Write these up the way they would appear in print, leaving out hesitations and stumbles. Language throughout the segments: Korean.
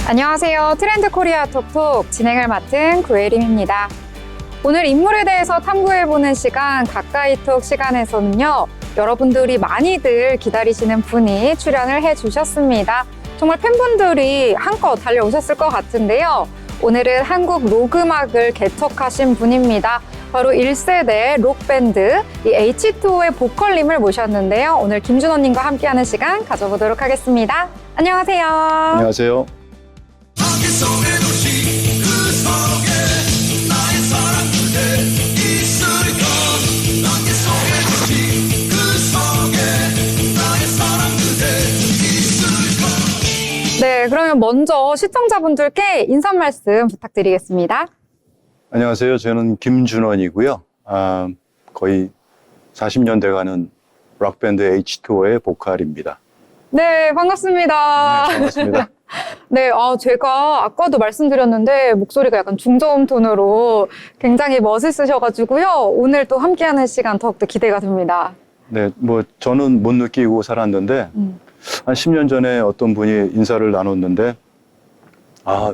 안녕하세요. 트렌드 코리아 톡톡 진행을 맡은 구혜림입니다. 오늘 인물에 대해서 탐구해보는 시간 가까이 톡 시간에서는요. 여러분들이 많이들 기다리시는 분이 출연을 해주셨습니다. 정말 팬분들이 한껏 달려오셨을 것 같은데요. 오늘은 한국 록 음악을 개척하신 분입니다. 바로 1세대 록밴드 이 H2O의 보컬님을 모셨는데요. 오늘 김준호님과 함께하는 시간 가져보도록 하겠습니다. 안녕하세요. 안녕하세요. 네, 그러면 먼저 시청자분들께 인사 말씀 부탁드리겠습니다. 안녕하세요. 저는 김준원이고요. 거의 40년 돼가는 록밴드 H2O의 보컬입니다. 네, 반갑습니다. 네, 반갑습니다. 네, 제가 아까도 말씀드렸는데 목소리가 약간 중저음 톤으로 굉장히 멋있으셔가지고요. 오늘 또 함께하는 시간 더욱더 기대가 됩니다. 네, 저는 못 느끼고 살았는데 한 10년 전에 어떤 분이 인사를 나눴는데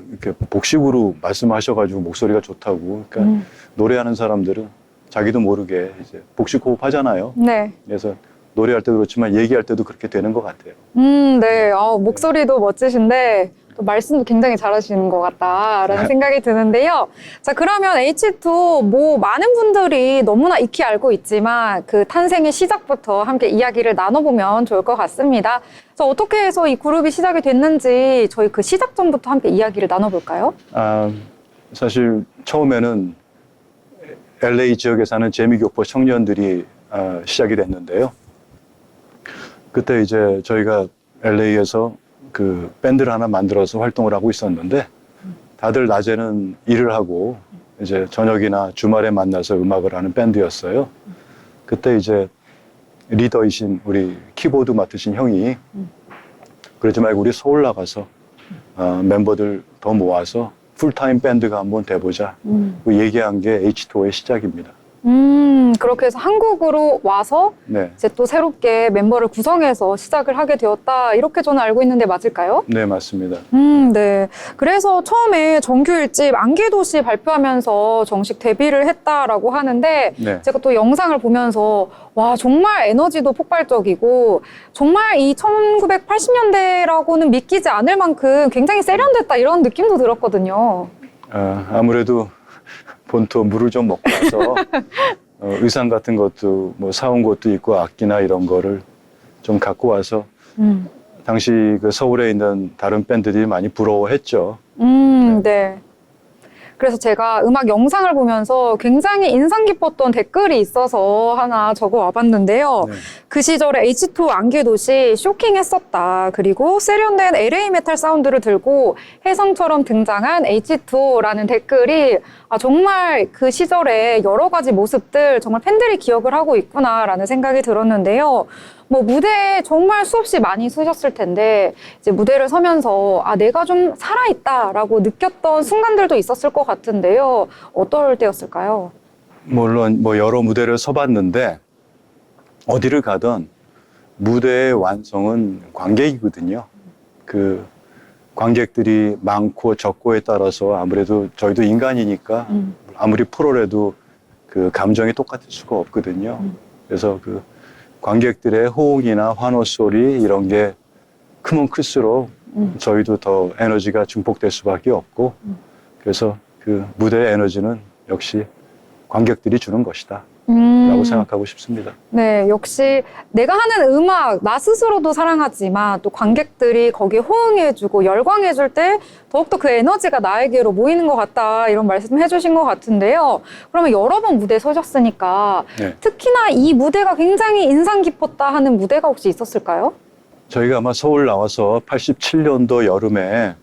이렇게 복식으로 말씀하셔가지고 목소리가 좋다고. 그러니까 노래하는 사람들은 자기도 모르게 이제 복식 호흡 하잖아요. 네. 그래서 노래할 때도 그렇지만 얘기할 때도 그렇게 되는 것 같아요. 네. 목소리도 멋지신데 또 말씀도 굉장히 잘하시는 것 같다라는 생각이 드는데요. 자, 그러면 H2O 많은 분들이 너무나 익히 알고 있지만 그 탄생의 시작부터 함께 이야기를 나눠보면 좋을 것 같습니다. 자, 어떻게 해서 이 그룹이 시작이 됐는지 저희 그 시작점부터 함께 이야기를 나눠볼까요? 사실 처음에는 LA 지역에 사는 재미교포 청년들이 시작이 됐는데요. 그때 이제 저희가 LA에서 그 밴드를 하나 만들어서 활동을 하고 있었는데 다들 낮에는 일을 하고 이제 저녁이나 주말에 만나서 음악을 하는 밴드였어요. 그때 이제 리더이신 우리 키보드 맡으신 형이 그러지 말고 우리 서울 나가서 멤버들 더 모아서 풀타임 밴드가 한번 돼보자. 그 얘기한 게 H2O의 시작입니다. 그렇게 해서 한국으로 와서 네. 이제 또 새롭게 멤버를 구성해서 시작을 하게 되었다. 이렇게 저는 알고 있는데 맞을까요? 네, 맞습니다. 네. 그래서 처음에 정규 1집 안개도시 발표하면서 정식 데뷔를 했다라고 하는데 네. 제가 또 영상을 보면서 와, 정말 에너지도 폭발적이고 정말 이 1980년대라고는 믿기지 않을 만큼 굉장히 세련됐다 이런 느낌도 들었거든요. 아무래도 본토 물을 좀 먹고 와서 의상 같은 것도 사온 것도 있고 악기나 이런 거를 좀 갖고 와서 당시 그 서울에 있는 다른 밴드들이 많이 부러워했죠. 네. 그래서 제가 음악 영상을 보면서 굉장히 인상 깊었던 댓글이 있어서 하나 적어 와봤는데요. 네. 그 시절에 H2O 안개도시 쇼킹했었다. 그리고 세련된 LA 메탈 사운드를 들고 혜성처럼 등장한 H2O라는 댓글이 정말 그 시절의 여러 가지 모습들 정말 팬들이 기억을 하고 있구나라는 생각이 들었는데요. 무대에 정말 수없이 많이 서셨을 텐데 이제 무대를 서면서 내가 좀 살아있다라고 느꼈던 순간들도 있었을 것 같은데요. 어떨 때였을까요? 물론 여러 무대를 서봤는데 어디를 가든 무대의 완성은 관객이거든요. 그 관객들이 많고 적고에 따라서 아무래도 저희도 인간이니까 아무리 프로라도 그 감정이 똑같을 수가 없거든요. 그래서 그 관객들의 호응이나 환호 소리 이런 게 크면 클수록 저희도 더 에너지가 증폭될 수밖에 없고 그래서 그 무대의 에너지는 역시 관객들이 주는 것이다 라고 생각하고 싶습니다. 네, 역시 내가 하는 음악 나 스스로도 사랑하지만 또 관객들이 거기에 호응해주고 열광해줄 때 더욱더 그 에너지가 나에게로 모이는 것 같다 이런 말씀 해주신 것 같은데요. 그러면 여러 번 무대에 서셨으니까 네. 특히나 이 무대가 굉장히 인상 깊었다 하는 무대가 혹시 있었을까요? 저희가 아마 서울 나와서 87년도 여름에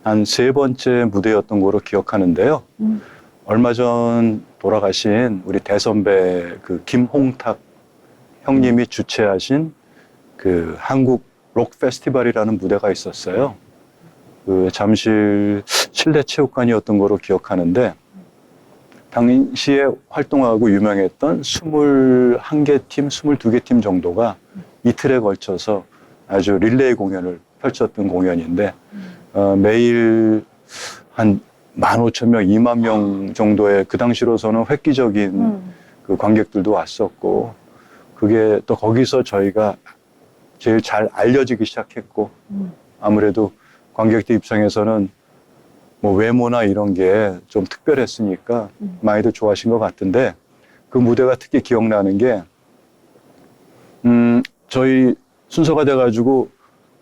한 3번째 무대였던 거로 기억하는데요. 얼마 전 돌아가신 우리 대선배 그 김홍탁 형님이 주최하신 그 한국 록 페스티벌이라는 무대가 있었어요. 그 잠실 실내체육관이었던 거로 기억하는데 당시에 활동하고 유명했던 21개 팀, 22개 팀 정도가 이틀에 걸쳐서 아주 릴레이 공연을 펼쳤던 공연인데 매일 한 15,000명, 2만 명 정도의 그 당시로서는 획기적인 그 관객들도 왔었고, 그게 또 거기서 저희가 제일 잘 알려지기 시작했고, 아무래도 관객들 입장에서는 뭐 외모나 이런 게 좀 특별했으니까 많이들 좋아하신 것 같은데, 그 무대가 특히 기억나는 게, 저희 순서가 돼가지고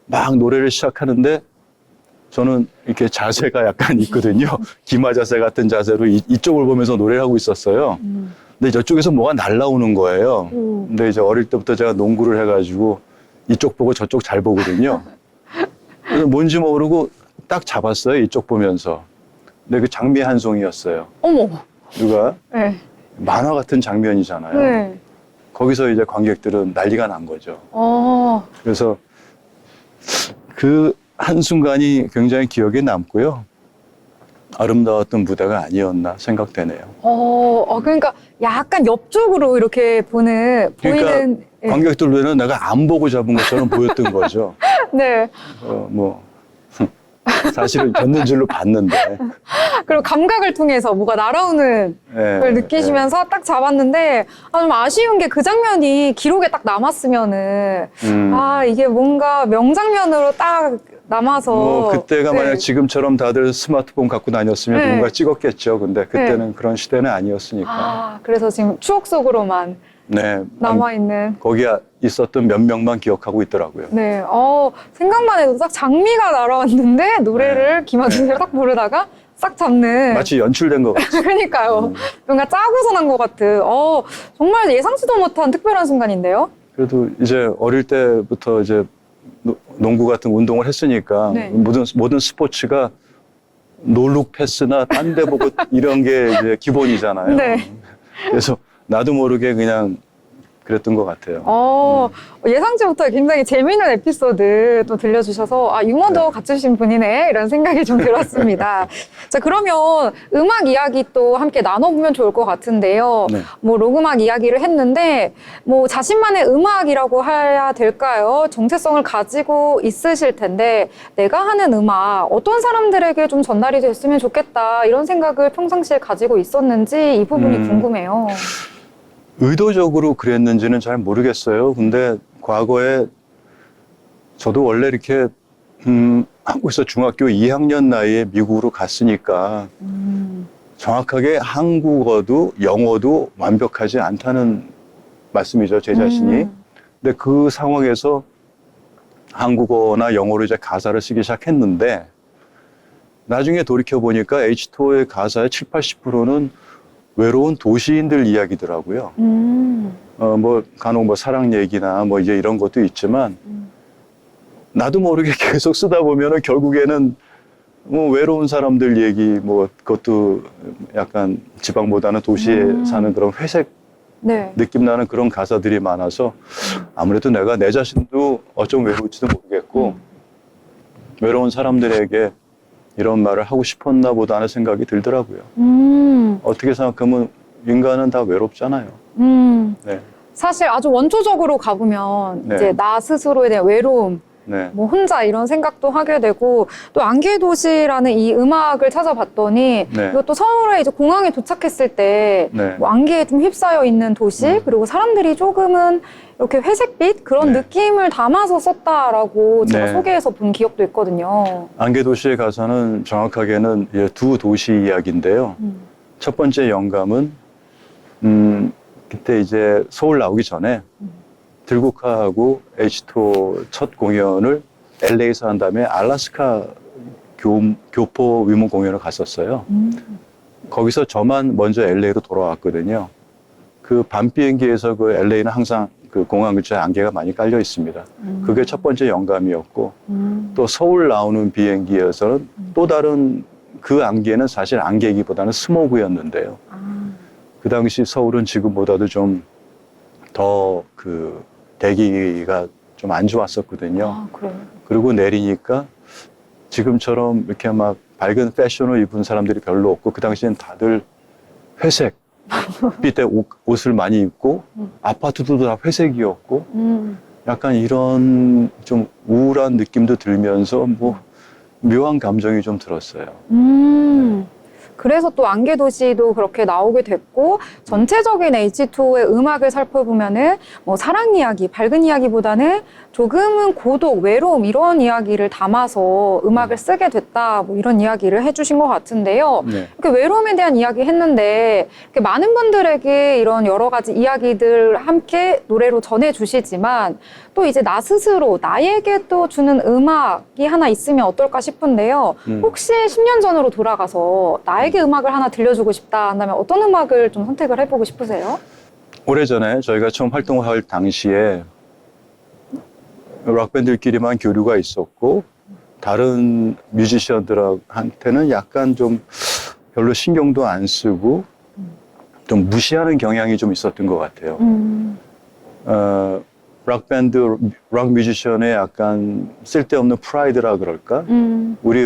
막 노래를 시작하는데, 저는 이렇게 자세가 약간 있거든요. 기마 자세 같은 자세로 이쪽을 보면서 노래를 하고 있었어요. 근데 저쪽에서 뭐가 날라오는 거예요. 근데 이제 어릴 때부터 제가 농구를 해가지고 이쪽 보고 저쪽 잘 보거든요. 그래서 뭔지 모르고 딱 잡았어요. 이쪽 보면서. 근데 그 장미 한 송이였어요. 어머. 누가 네. 만화 같은 장면이잖아요. 네. 거기서 이제 관객들은 난리가 난 거죠. 그래서 그 한순간이 굉장히 기억에 남고요. 아름다웠던 무대가 아니었나 생각되네요. 그러니까 약간 옆쪽으로 이렇게 보이는. 그러니까 예. 관객들 눈에는 내가 안 보고 잡은 것처럼 보였던 거죠. 네. 사실은 졌는 줄로 봤는데. 그리고 감각을 통해서 뭐가 날아오는 걸 느끼시면서 딱 잡았는데, 좀 아쉬운 게 그 장면이 기록에 딱 남았으면은, 이게 뭔가 명장면으로 딱 남아서. 그때가 만약 네. 지금처럼 다들 스마트폰 갖고 다녔으면 네. 누군가 찍었겠죠. 근데 그때는 그런 시대는 아니었으니까. 그래서 지금 추억 속으로만 네. 남아있는. 거기에 있었던 몇 명만 기억하고 있더라고요. 네. 생각만 해도 딱 장미가 날아왔는데, 노래를 기마주세로 딱 부르다가 싹 잡는. 마치 연출된 것 같아요. 그러니까요. 뭔가 짜고서 난 것 같은. 정말 예상치도 못한 특별한 순간인데요. 그래도 이제 어릴 때부터 이제 농구 같은 운동을 했으니까 네. 모든 스포츠가 노룩 패스나 딴 데 보고 이런 게 이제 기본이잖아요. 네. 그래서 나도 모르게 그냥 그랬던 것 같아요. 예상치 못하게 굉장히 재미있는 에피소드 또 들려주셔서, 유머도 네. 갖추신 분이네, 이런 생각이 좀 들었습니다. 자, 그러면 음악 이야기 또 함께 나눠보면 좋을 것 같은데요. 네. 뭐, 록음악 이야기를 했는데, 뭐, 자신만의 음악이라고 해야 될까요? 정체성을 가지고 있으실 텐데, 내가 하는 음악, 어떤 사람들에게 좀 전달이 됐으면 좋겠다, 이런 생각을 평상시에 가지고 있었는지 이 부분이 궁금해요. 의도적으로 그랬는지는 잘 모르겠어요. 근데 과거에 저도 원래 이렇게 한국에서 중학교 2학년 나이에 미국으로 갔으니까 정확하게 한국어도 영어도 완벽하지 않다는 말씀이죠, 제 자신이. 근데 그 상황에서 한국어나 영어로 이제 가사를 쓰기 시작했는데, 나중에 돌이켜보니까 H2O의 가사의 70~80%는 외로운 도시인들 이야기더라고요. 간혹 사랑 얘기나 이제 이런 것도 있지만, 나도 모르게 계속 쓰다 보면은 결국에는 외로운 사람들 얘기, 그것도 약간 지방보다는 도시에 사는 그런 회색 네. 느낌 나는 그런 가사들이 많아서 아무래도 내가 내 자신도 어쩜 외로울지도 모르겠고, 외로운 사람들에게 이런 말을 하고 싶었나 보다 하는 생각이 들더라고요. 어떻게 생각하면 인간은 다 외롭잖아요. 네. 사실 아주 원초적으로 가보면 네. 이제 나 스스로에 대한 외로움, 네. 뭐 혼자 이런 생각도 하게 되고, 또 안개의 도시라는 이 음악을 찾아봤더니 네. 이것도 서울에 이제 공항에 도착했을 때 네. 뭐 안개에 좀 휩싸여 있는 도시, 그리고 사람들이 조금은 이렇게 회색빛 그런 네. 느낌을 담아서 썼다라고 제가 네. 소개해서 본 기억도 있거든요. 안개도시의 가사는 정확하게는 이제 두 도시 이야기인데요. 첫 번째 영감은 그때 이제 서울 나오기 전에 들국화하고 H2O 첫 공연을 LA에서 한 다음에 알래스카 교포 위문 공연을 갔었어요. 거기서 저만 먼저 LA로 돌아왔거든요. 그 밤 비행기에서 그 LA는 항상 그 공항 근처에 안개가 많이 깔려 있습니다. 그게 첫 번째 영감이었고, 또 서울 나오는 비행기에서는 또 다른 그 안개는 사실 안개기보다는 스모그였는데요. 그 당시 서울은 지금보다도 좀 더 그 대기가 좀 안 좋았었거든요. 그래요? 그리고 내리니까 지금처럼 이렇게 막 밝은 패션을 입은 사람들이 별로 없고, 그 당시엔 다들 회색 빛의 옷을 많이 입고, 아파트도 다 회색이었고, 약간 이런 좀 우울한 느낌도 들면서 묘한 감정이 좀 들었어요. 그래서 또 안개도시도 그렇게 나오게 됐고, 전체적인 H2O의 음악을 살펴보면은 뭐 사랑 이야기, 밝은 이야기보다는 조금은 고독, 외로움 이런 이야기를 담아서 음악을 쓰게 됐다, 뭐 이런 이야기를 해주신 것 같은데요. 네. 이렇게 외로움에 대한 이야기 했는데, 이렇게 많은 분들에게 이런 여러 가지 이야기들 함께 노래로 전해주시지만, 또 이제 나 스스로 나에게 또 주는 음악이 하나 있으면 어떨까 싶은데요. 혹시 10년 전으로 돌아가서 나에게 음악을 하나 들려주고 싶다 한다면 어떤 음악을 좀 선택을 해보고 싶으세요? 오래전에 저희가 처음 활동할 당시에 락밴드끼리만 교류가 있었고 다른 뮤지션들한테는 약간 좀 별로 신경도 안 쓰고 좀 무시하는 경향이 좀 있었던 것 같아요. 락밴드, 락 뮤지션의 약간 쓸데없는 프라이드라 그럴까? 우리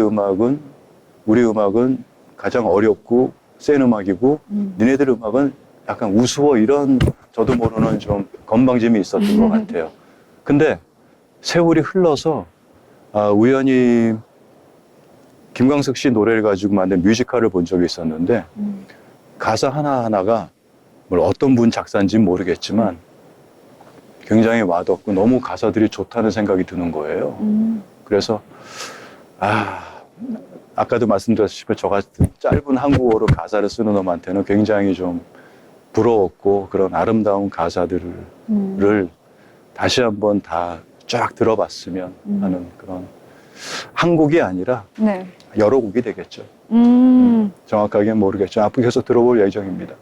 음악은 가장 어렵고 센 음악이고 니네들 음악은 약간 우스워 이런 저도 모르는 좀 건방짐이 있었던 것 같아요. 근데 세월이 흘러서 우연히 김광석 씨 노래를 가지고 만든 뮤지컬을 본 적이 있었는데 가사 하나하나가 뭘 어떤 분 작사인지는 모르겠지만 굉장히 와닿고 너무 가사들이 좋다는 생각이 드는 거예요. 그래서 아까도 말씀드렸다시피 저 같은 짧은 한국어로 가사를 쓰는 놈한테는 굉장히 좀 부러웠고 그런 아름다운 가사들을 다시 한번 다 쫙 들어봤으면 하는 그런 한 곡이 아니라 네. 여러 곡이 되겠죠. 정확하게는 모르겠죠. 앞으로 계속 들어볼 예정입니다.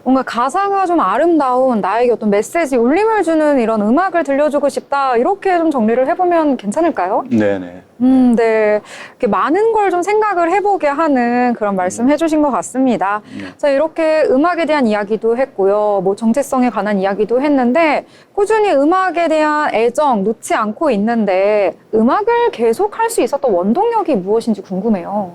뭔가 가사가 좀 아름다운 나에게 어떤 메시지, 울림을 주는 이런 음악을 들려주고 싶다. 이렇게 좀 정리를 해보면 괜찮을까요? 네네. 네. 이렇게 많은 걸 좀 생각을 해보게 하는 그런 말씀 해주신 것 같습니다. 자, 이렇게 음악에 대한 이야기도 했고요. 뭐 정체성에 관한 이야기도 했는데, 꾸준히 음악에 대한 애정 놓지 않고 있는데, 음악을 계속 할 수 있었던 원동력이 무엇인지 궁금해요.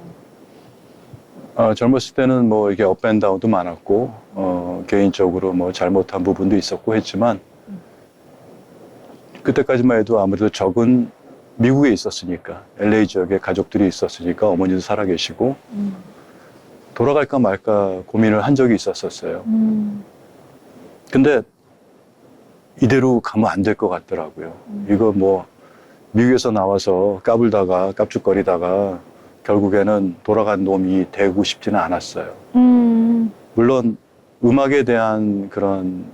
젊었을 때는 뭐 이게 업앤다운도 많았고, 개인적으로 뭐 잘못한 부분도 있었고 했지만, 그때까지만 해도 아무래도 적은 미국에 있었으니까, LA 지역에 가족들이 있었으니까 어머니도 살아계시고, 돌아갈까 말까 고민을 한 적이 있었어요. 근데 이대로 가면 안 될 것 같더라고요. 이거 뭐 미국에서 나와서 까불다가 깝죽거리다가 결국에는 돌아간 놈이 되고 싶지는 않았어요. 물론 음악에 대한 그런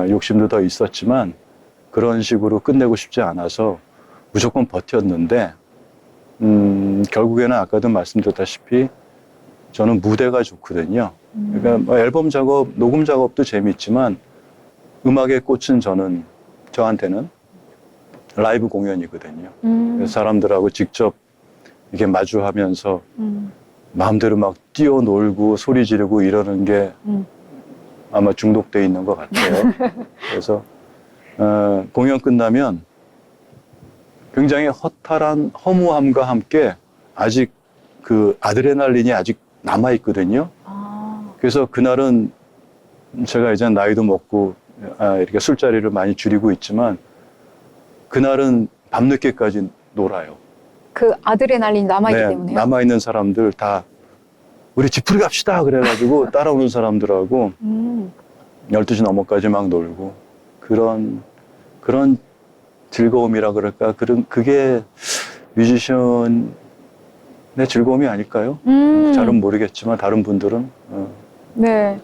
욕심도 더 있었지만 그런 식으로 끝내고 싶지 않아서 무조건 버텼는데 결국에는 아까도 말씀드렸다시피 저는 무대가 좋거든요. 그러니까 뭐 앨범 작업, 녹음 작업도 재밌지만 음악의 꽃은 저한테는 라이브 공연이거든요. 그래서 사람들하고 직접 이렇게 마주하면서 마음대로 막 뛰어놀고 소리 지르고 이러는 게 아마 중독돼 있는 것 같아요. 그래서 공연 끝나면 굉장히 허탈한 허무함과 함께 아직 그 아드레날린이 아직 남아 있거든요. 그래서 그날은 제가 이제 나이도 먹고 이렇게 술자리를 많이 줄이고 있지만 그날은 밤늦게까지 놀아요. 그 아드레날린이 남아있기 때문에요? 남아있는 사람들 다 우리 지푸리 갑시다 그래가지고 따라오는 사람들하고 12시 넘어까지 막 놀고 그런 즐거움이라 그럴까? 그게 뮤지션의 즐거움이 아닐까요? 잘은 모르겠지만 다른 분들은 네.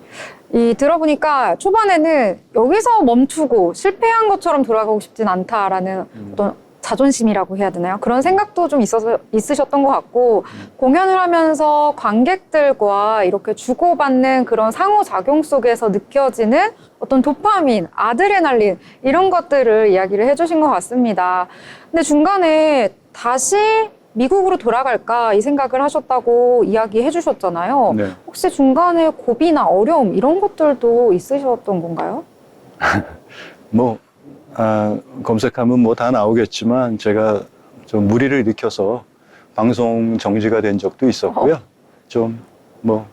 들어보니까 초반에는 여기서 멈추고 실패한 것처럼 돌아가고 싶진 않다라는 어떤 자존심이라고 해야 되나요? 그런 생각도 좀 있으셨던 것 같고, 공연을 하면서 관객들과 이렇게 주고받는 그런 상호작용 속에서 느껴지는 어떤 도파민, 아드레날린, 이런 것들을 이야기를 해주신 것 같습니다. 근데 중간에 다시 미국으로 돌아갈까 이 생각을 하셨다고 이야기해 주셨잖아요. 네. 혹시 중간에 고비나 어려움 이런 것들도 있으셨던 건가요? 검색하면 뭐 다 나오겠지만 제가 좀 무리를 일으켜서 방송 정지가 된 적도 있었고요. 좀 뭐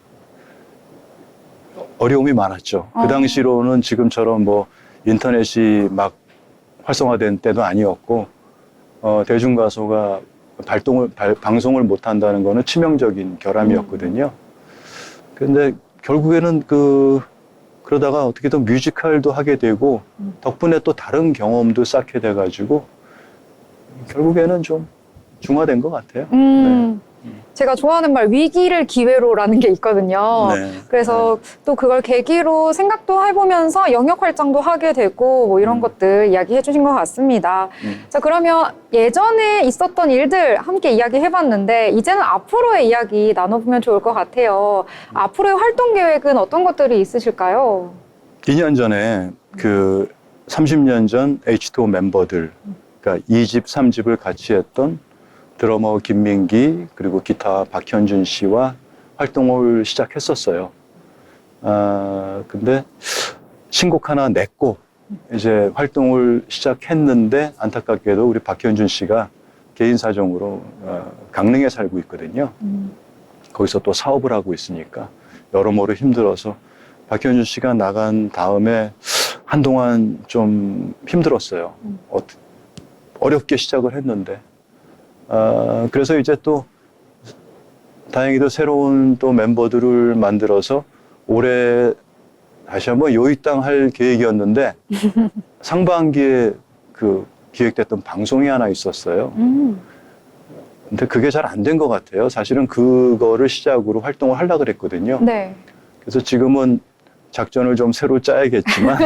어려움이 많았죠. 그 당시로는 지금처럼 뭐 인터넷이 막 활성화된 때도 아니었고 대중가수가 방송을 못 한다는 거는 치명적인 결함이었거든요. 근데 결국에는 그러다가 어떻게든 뮤지컬도 하게 되고 덕분에 또 다른 경험도 쌓게 돼가지고 결국에는 좀 중화된 것 같아요. 제가 좋아하는 말 위기를 기회로라는 게 있거든요. 네. 그래서 또 그걸 계기로 생각도 해보면서 영역 활장도 하게 되고 뭐 이런 것들 이야기해 주신 것 같습니다. 자, 그러면 예전에 있었던 일들 함께 이야기해봤는데 이제는 앞으로의 이야기 나눠보면 좋을 것 같아요. 앞으로의 활동 계획은 어떤 것들이 있으실까요? 2년 전에 30년 전 H2O 멤버들, 그러니까 2집, 3집을 같이 했던 드러머 김민기 그리고 기타 박현준 씨와 활동을 시작했었어요. 근데 신곡 하나 냈고 이제 활동을 시작했는데 안타깝게도 우리 박현준 씨가 개인 사정으로 강릉에 살고 있거든요. 거기서 또 사업을 하고 있으니까 여러모로 힘들어서 박현준 씨가 나간 다음에 한동안 좀 힘들었어요. 어렵게 시작을 했는데 그래서 이제 또 다행히도 새로운 또 멤버들을 만들어서 올해 다시 한번 요입당 할 계획이었는데 상반기에 기획됐던 방송이 하나 있었어요. 근데 그게 잘 안 된 것 같아요. 사실은 그거를 시작으로 활동을 하려고 그랬거든요. 네. 그래서 지금은 작전을 좀 새로 짜야겠지만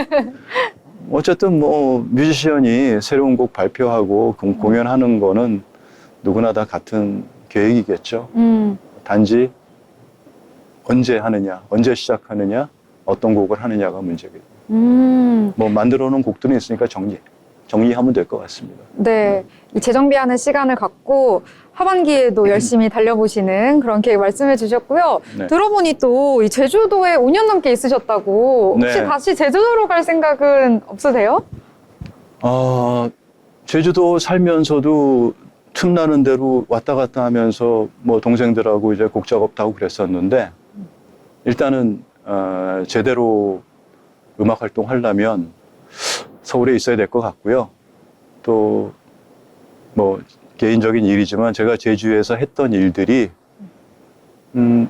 어쨌든 뭐 뮤지션이 새로운 곡 발표하고 공연하는 거는 누구나 다 같은 계획이겠죠. 단지 언제 하느냐, 언제 시작하느냐, 어떤 곡을 하느냐가 문제겠죠. 뭐 만들어 놓은 곡들은 있으니까 정리하면 될 것 같습니다. 네. 이 재정비하는 시간을 갖고 하반기에도 열심히 달려보시는 그런 계획 말씀해 주셨고요. 네. 들어보니 또 이 제주도에 5년 넘게 있으셨다고 혹시 네. 다시 제주도로 갈 생각은 없으세요? 제주도 살면서도 틈나는 대로 왔다 갔다 하면서 뭐 동생들하고 이제 곡 작업도 하고 그랬었는데 일단은 제대로 음악 활동 하려면 서울에 있어야 될 것 같고요. 또 뭐 개인적인 일이지만 제가 제주에서 했던 일들이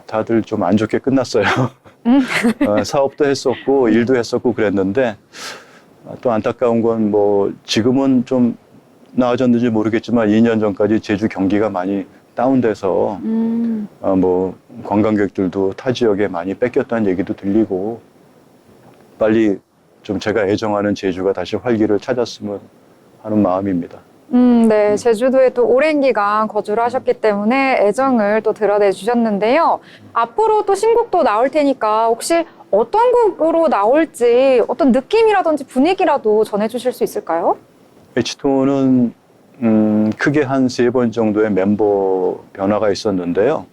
다들 좀 안 좋게 끝났어요. 사업도 했었고 일도 했었고 그랬는데 또 안타까운 건 뭐 지금은 좀 나아졌는지 모르겠지만 2년 전까지 제주 경기가 많이 다운돼서 뭐 관광객들도 타 지역에 많이 뺏겼다는 얘기도 들리고 빨리 좀 제가 애정하는 제주가 다시 활기를 찾았으면 하는 마음입니다. 네. 제주도에 또 오랜 기간 거주를 하셨기 때문에 애정을 또 드러내 주셨는데요. 앞으로 또 신곡도 나올 테니까 혹시 어떤 곡으로 나올지 어떤 느낌이라든지 분위기라도 전해주실 수 있을까요? H2O는 크게 한 3번 정도의 멤버 변화가 있었는데요.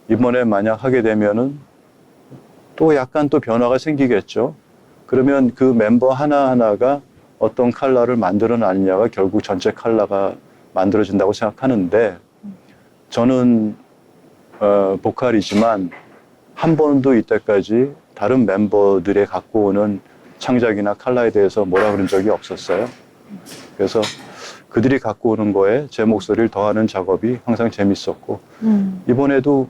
이번에 만약 하게 되면은 또 약간 또 변화가 생기겠죠. 그러면 그 멤버 하나하나가 어떤 컬러를 만들어 놨느냐가 결국 전체 컬러가 만들어진다고 생각하는데 저는 보컬이지만 한 번도 이때까지 다른 멤버들이 갖고 오는 창작이나 컬러에 대해서 뭐라 그런 적이 없었어요. 그래서 그들이 갖고 오는 거에 제 목소리를 더하는 작업이 항상 재밌었고 이번에도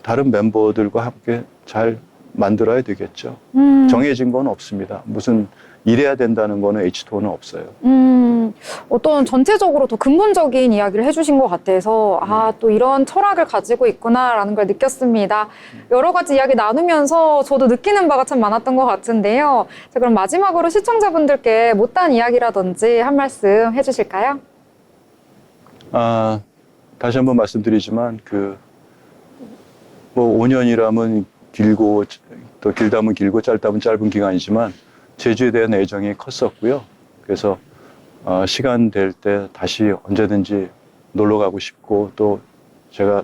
다른 멤버들과 함께 잘 만들어야 되겠죠. 정해진 건 없습니다. 무슨 이래야 된다는 거는 H2O는 없어요. 어떤 전체적으로 더 근본적인 이야기를 해주신 것 같아서 또 이런 철학을 가지고 있구나라는 걸 느꼈습니다. 여러 가지 이야기 나누면서 저도 느끼는 바가 참 많았던 것 같은데요. 자, 그럼 마지막으로 시청자분들께 못다한 이야기라든지 한 말씀 해주실까요? 다시 한번 말씀드리지만 뭐 5년이라면 길고 또 길다면 길고 짧다면 짧은 기간이지만 제주에 대한 애정이 컸었고요. 그래서 시간 될 때 다시 언제든지 놀러 가고 싶고 또 제가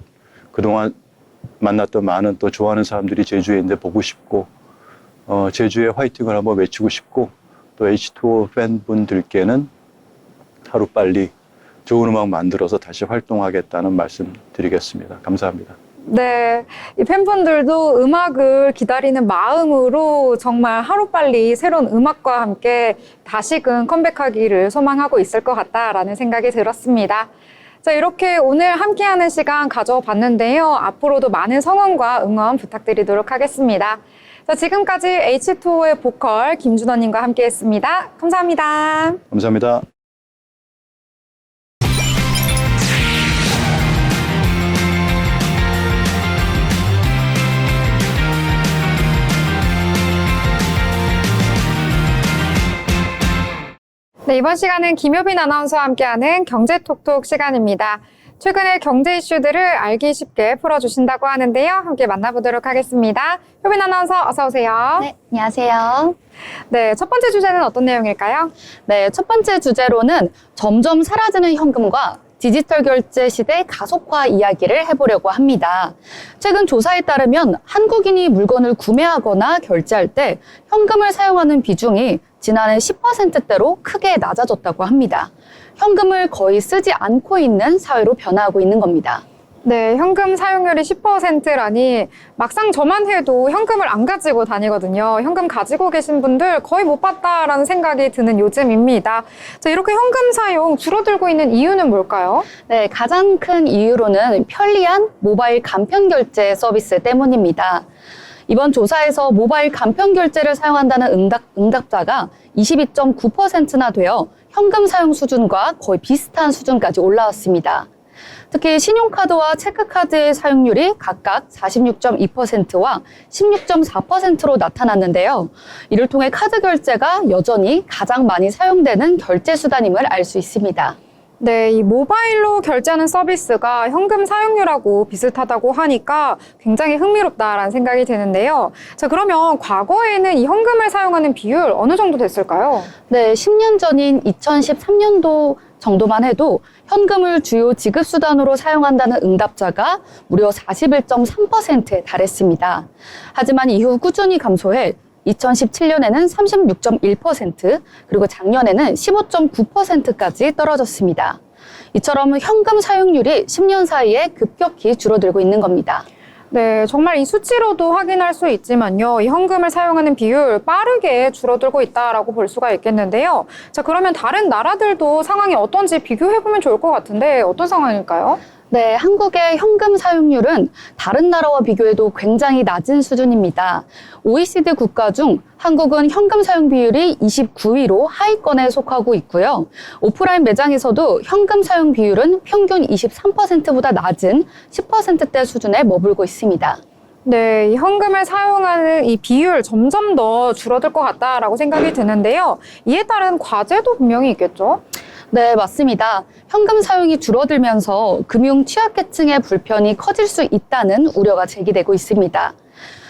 그동안 만났던 많은 또 좋아하는 사람들이 제주에 있는데 보고 싶고 제주의 화이팅을 한번 외치고 싶고 또 H2O 팬분들께는 하루빨리 좋은 음악 만들어서 다시 활동하겠다는 말씀 드리겠습니다. 감사합니다. 네, 이 팬분들도 음악을 기다리는 마음으로 정말 하루빨리 새로운 음악과 함께 다시금 컴백하기를 소망하고 있을 것 같다라는 생각이 들었습니다. 자, 이렇게 오늘 함께하는 시간 가져봤는데요. 앞으로도 많은 성원과 응원 부탁드리도록 하겠습니다. 자, 지금까지 H2O의 보컬 김준원님과 함께했습니다. 감사합니다. 감사합니다. 네, 이번 시간은 김효빈 아나운서와 함께하는 경제톡톡 시간입니다. 최근의 경제 이슈들을 알기 쉽게 풀어주신다고 하는데요. 함께 만나보도록 하겠습니다. 효빈 아나운서 어서 오세요. 네, 안녕하세요. 네, 첫 번째 주제는 어떤 내용일까요? 네, 첫 번째 주제로는 점점 사라지는 현금과 디지털 결제 시대 가속화 이야기를 해보려고 합니다. 최근 조사에 따르면 한국인이 물건을 구매하거나 결제할 때 현금을 사용하는 비중이 지난해 10%대로 크게 낮아졌다고 합니다. 현금을 거의 쓰지 않고 있는 사회로 변화하고 있는 겁니다. 네, 현금 사용률이 10%라니 막상 저만 해도 현금을 안 가지고 다니거든요. 현금 가지고 계신 분들 거의 못 봤다라는 생각이 드는 요즘입니다. 자, 이렇게 현금 사용 줄어들고 있는 이유는 뭘까요? 네, 가장 큰 이유로는 편리한 모바일 간편 결제 서비스 때문입니다. 이번 조사에서 모바일 간편 결제를 사용한다는 응답자가 22.9%나 되어 현금 사용 수준과 거의 비슷한 수준까지 올라왔습니다. 특히 신용카드와 체크카드의 사용률이 각각 46.2%와 16.4%로 나타났는데요. 이를 통해 카드 결제가 여전히 가장 많이 사용되는 결제 수단임을 알 수 있습니다. 네, 이 모바일로 결제하는 서비스가 현금 사용률하고 비슷하다고 하니까 굉장히 흥미롭다라는 생각이 드는데요. 자, 그러면 과거에는 이 현금을 사용하는 비율 어느 정도 됐을까요? 네, 10년 전인 2013년도 정도만 해도 현금을 주요 지급수단으로 사용한다는 응답자가 무려 41.3%에 달했습니다. 하지만 이후 꾸준히 감소해 2017년에는 36.1%, 그리고 작년에는 15.9%까지 떨어졌습니다. 이처럼 현금 사용률이 10년 사이에 급격히 줄어들고 있는 겁니다. 네, 정말 이 수치로도 확인할 수 있지만요. 이 현금을 사용하는 비율 빠르게 줄어들고 있다라고 볼 수가 있겠는데요. 자, 그러면 다른 나라들도 상황이 어떤지 비교해보면 좋을 것 같은데 어떤 상황일까요? 네, 한국의 현금 사용률은 다른 나라와 비교해도 굉장히 낮은 수준입니다. OECD 국가 중 한국은 현금 사용 비율이 29위로 하위권에 속하고 있고요. 오프라인 매장에서도 현금 사용 비율은 평균 23%보다 낮은 10%대 수준에 머물고 있습니다. 네, 이 현금을 사용하는 이 비율 점점 더 줄어들 것 같다라고 생각이 드는데요. 이에 따른 과제도 분명히 있겠죠? 네, 맞습니다. 현금 사용이 줄어들면서 금융 취약계층의 불편이 커질 수 있다는 우려가 제기되고 있습니다.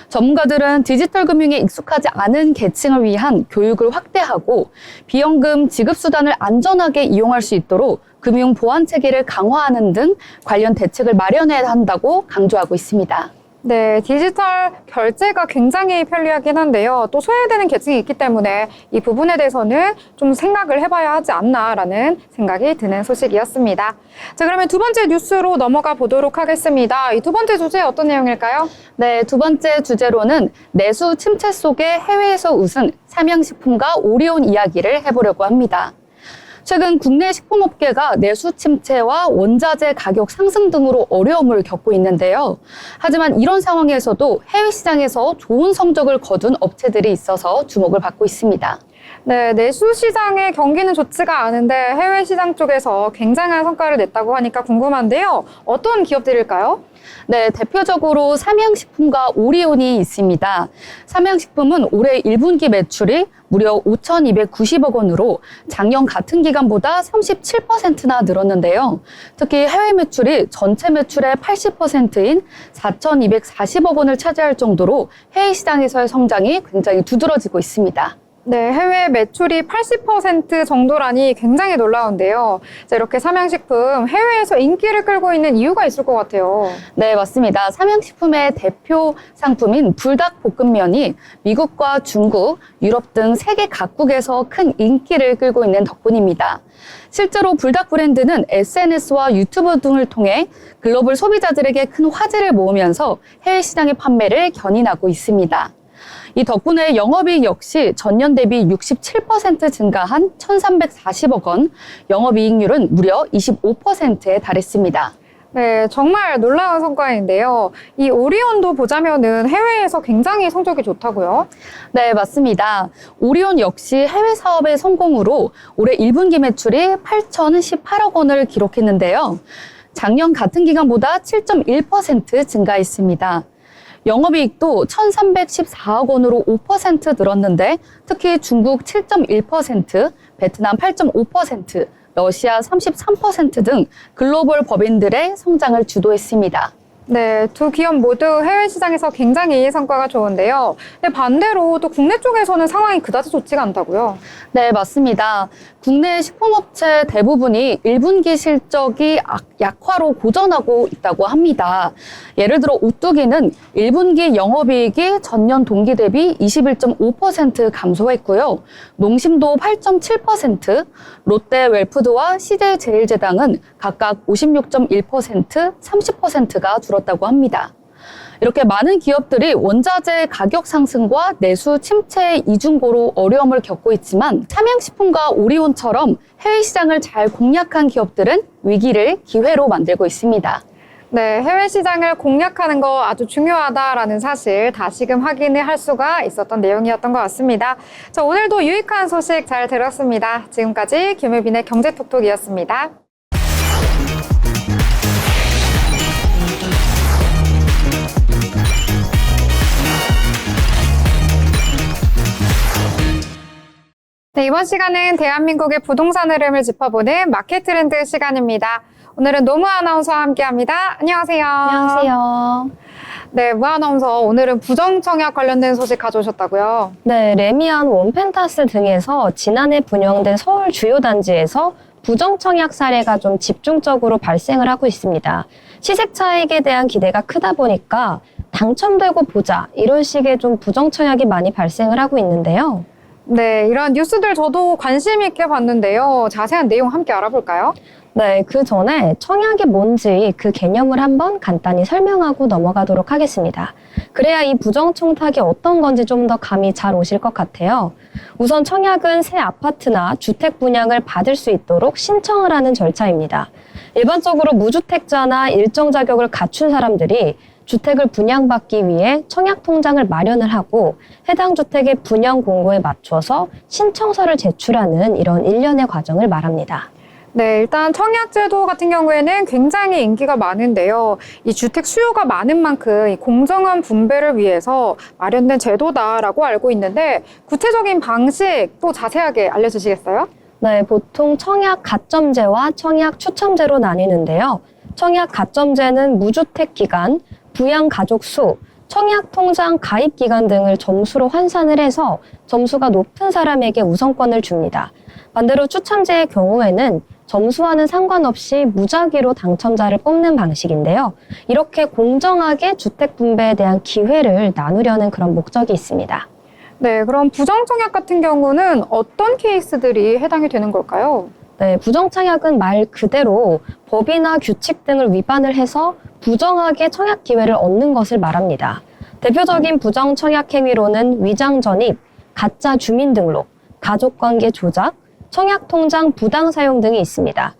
전문가들은 디지털 금융에 익숙하지 않은 계층을 위한 교육을 확대하고 비현금 지급수단을 안전하게 이용할 수 있도록 금융 보안 체계를 강화하는 등 관련 대책을 마련해야 한다고 강조하고 있습니다. 네, 디지털 결제가 굉장히 편리하긴 한데요. 또 소외되는 계층이 있기 때문에 이 부분에 대해서는 좀 생각을 해봐야 하지 않나라는 생각이 드는 소식이었습니다. 자, 그러면 두 번째 뉴스로 넘어가 보도록 하겠습니다. 이 두 번째 주제 어떤 내용일까요? 네, 두 번째 주제로는 내수 침체 속에 해외에서 웃은 삼양식품과 오리온 이야기를 해보려고 합니다. 최근 국내 식품업계가 내수 침체와 원자재 가격 상승 등으로 어려움을 겪고 있는데요. 하지만 이런 상황에서도 해외 시장에서 좋은 성적을 거둔 업체들이 있어서 주목을 받고 있습니다. 네, 내수 시장의 경기는 좋지가 않은데 해외 시장 쪽에서 굉장한 성과를 냈다고 하니까 궁금한데요. 어떤 기업들일까요? 네, 대표적으로 삼양식품과 오리온이 있습니다. 삼양식품은 올해 1분기 매출이 무려 5,290억 원으로 작년 같은 기간보다 37%나 늘었는데요. 특히 해외 매출이 전체 매출의 80%인 4,240억 원을 차지할 정도로 해외 시장에서의 성장이 굉장히 두드러지고 있습니다. 네, 해외 매출이 80% 정도라니 굉장히 놀라운데요. 자, 이렇게 삼양식품 해외에서 인기를 끌고 있는 이유가 있을 것 같아요. 네, 맞습니다. 삼양식품의 대표 상품인 불닭볶음면이 미국과 중국, 유럽 등 세계 각국에서 큰 인기를 끌고 있는 덕분입니다. 실제로 불닭 브랜드는 SNS와 유튜브 등을 통해 글로벌 소비자들에게 큰 화제를 모으면서 해외 시장의 판매를 견인하고 있습니다. 이 덕분에 영업이익 역시 전년 대비 67% 증가한 1,340억 원, 영업이익률은 무려 25%에 달했습니다. 네, 정말 놀라운 성과인데요. 이 오리온도 보자면은 해외에서 굉장히 성적이 좋다고요? 네, 맞습니다. 오리온 역시 해외 사업의 성공으로 올해 1분기 매출이 8,018억 원을 기록했는데요. 작년 같은 기간보다 7.1% 증가했습니다. 영업이익도 1,314억 원으로 5% 늘었는데 특히 중국 7.1%, 베트남 8.5%, 러시아 33% 등 글로벌 법인들의 성장을 주도했습니다. 네, 두 기업 모두 해외 시장에서 굉장히 성과가 좋은데요. 근데 반대로 또 국내 쪽에서는 상황이 그다지 좋지가 않다고요? 네, 맞습니다. 국내 식품업체 대부분이 1분기 실적이 약화로 고전하고 있다고 합니다. 예를 들어 오뚜기는 1분기 영업이익이 전년 동기 대비 21.5% 감소했고요. 농심도 8.7%, 롯데 웰푸드와 CJ제일제당은 각각 56.1%, 30%가 줄었다고 합니다. 이렇게 많은 기업들이 원자재 가격 상승과 내수 침체의 이중고로 어려움을 겪고 있지만 삼양식품과 오리온처럼 해외 시장을 잘 공략한 기업들은 위기를 기회로 만들고 있습니다. 네, 해외 시장을 공략하는 거 아주 중요하다라는 사실 다시금 확인을 할 수가 있었던 내용이었던 것 같습니다. 자, 오늘도 유익한 소식 잘 들었습니다. 지금까지 김혜빈의 경제톡톡이었습니다. 네, 이번 시간은 대한민국의 부동산 흐름을 짚어보는 마켓 트렌드 시간입니다. 오늘은 노무 아나운서와 함께합니다. 안녕하세요. 안녕하세요. 네, 무 아나운서 오늘은 부정청약 관련된 소식 가져오셨다고요? 네, 레미안 원펜타스 등에서 지난해 분양된 서울 주요 단지에서 부정청약 사례가 좀 집중적으로 발생을 하고 있습니다. 시세 차익에 대한 기대가 크다 보니까 당첨되고 보자 이런 식의 좀 부정청약이 많이 발생을 하고 있는데요. 네, 이런 뉴스들 저도 관심 있게 봤는데요. 자세한 내용 함께 알아볼까요? 네, 그 전에 청약이 뭔지 그 개념을 한번 간단히 설명하고 넘어가도록 하겠습니다. 그래야 이 부정청탁이 어떤 건지 좀 더 감이 잘 오실 것 같아요. 우선 청약은 새 아파트나 주택 분양을 받을 수 있도록 신청을 하는 절차입니다. 일반적으로 무주택자나 일정 자격을 갖춘 사람들이 주택을 분양받기 위해 청약통장을 마련을 하고 해당 주택의 분양 공고에 맞춰서 신청서를 제출하는 이런 일련의 과정을 말합니다. 네, 일단 청약제도 같은 경우에는 굉장히 인기가 많은데요. 이 주택 수요가 많은 만큼 이 공정한 분배를 위해서 마련된 제도다라고 알고 있는데 구체적인 방식 또 자세하게 알려주시겠어요? 네, 보통 청약 가점제와 청약 추첨제로 나뉘는데요. 청약 가점제는 무주택 기간, 부양 가족 수, 청약 통장 가입 기간 등을 점수로 환산을 해서 점수가 높은 사람에게 우선권을 줍니다. 반대로 추첨제의 경우에는 점수와는 상관없이 무작위로 당첨자를 뽑는 방식인데요. 이렇게 공정하게 주택 분배에 대한 기회를 나누려는 그런 목적이 있습니다. 네, 그럼 부정청약 같은 경우는 어떤 케이스들이 해당이 되는 걸까요? 네, 부정청약은 말 그대로 법이나 규칙 등을 위반을 해서 부정하게 청약 기회를 얻는 것을 말합니다. 대표적인 부정청약 행위로는 위장 전입, 가짜 주민등록, 가족관계 조작, 청약통장 부당 사용 등이 있습니다.